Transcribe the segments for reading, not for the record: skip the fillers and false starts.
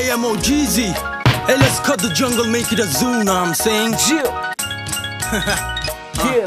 Jeezy. Hey, let's cut the jungle, make it a zoo, know what I'm saying? Chill. Yeah.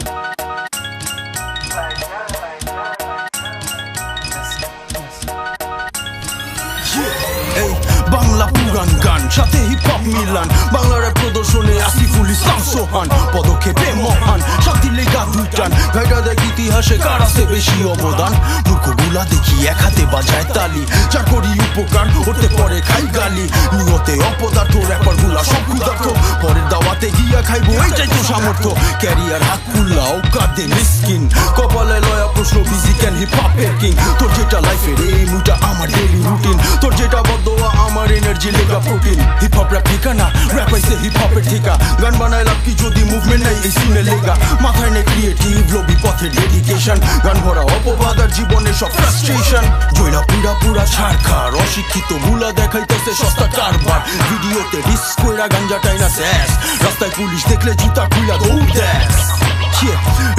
Hey, Bangla পুরান গান সাথে hip hop Milan বাংলার প্রদর্শনে আসিফুল ইসলাম সোহান পদক্ষেপে মহান সাথী লেগা দুইটান গাইডা দেখ ইতিহাসে কার আছে বেশি অবদান মূর্খগুলা দেখি এক হাতে বাজায় তালি যার করি উপকার হতে পরে খাই গালি নিয়তে অপদার্থ র্যাপার গুলা সব ক্ষুধার্থ পরের দাওয়াতে গিয়া খাইবো এইটাই তো সামর্থ্য ক্যারিয়ার হাত খুললাও কাঁদে মিসকিন কপালে লয়া প্রশ্ন বিজি ক্যান হিপ হপের কিং তোর যেটা লাইফের এই মুটা আমার ডেইলি রুটিন তোর যেটা বদোয়া আমার এনার্জি লেগা প্রোটিন হিপ হপ র্যাপ ঠিকানা র্যাপ আইসে হিপ হপের ঠিকা গান বানায় লাভ কি যদি মুভমেন্ট নাই এই সিনে লেগা মাথায় নেই ক্রিয়েটিভ লবি পথের ডেডিকেশন গান ভরা অপবাদ আর জীবনের সব ফ্রাস্ট্রেশন জয়না পুরা পুরা ছাড়খার অশিক্ষিত গুলা দেখাইতেছে সস্তা কারবার ভিডিওতে রিস্ক কইরা গাঞ্জা টাইনা শেষ রাস্তায় পুলিশ দেখলে জুতা খুইলা দৌড় দেশ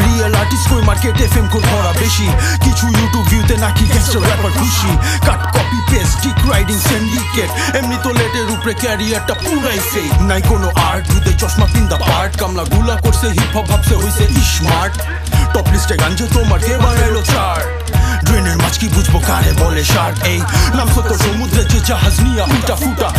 রিয়েল আর্টিস্ট কই মার্কেটে ফেম কোন ধরা বেশি কিছু ইউটিউব ভিউতে নাকি গ্যাংস্টার র্যাপার খুশি cut copy paste kick riding syndicate এমনি তো লেটের উপরে ক্যারিয়ারটা পুরাই ফেক নাই কোনো আর্ট দুধে চশমা পিন্দা পার্ট কামলা গুলা করছে হিপ হপ ভাবছে হইছে স্মার্ট টপ লিস্টে গাঞ্জে তোমার কে বানাইলো চার্ট ড্রেনের মাছ কি বুঝবো কারে বলে শার্ট এই নাম সত্য সমুদ্রে যে জাহাজ নিয়া ফুটা ফুটা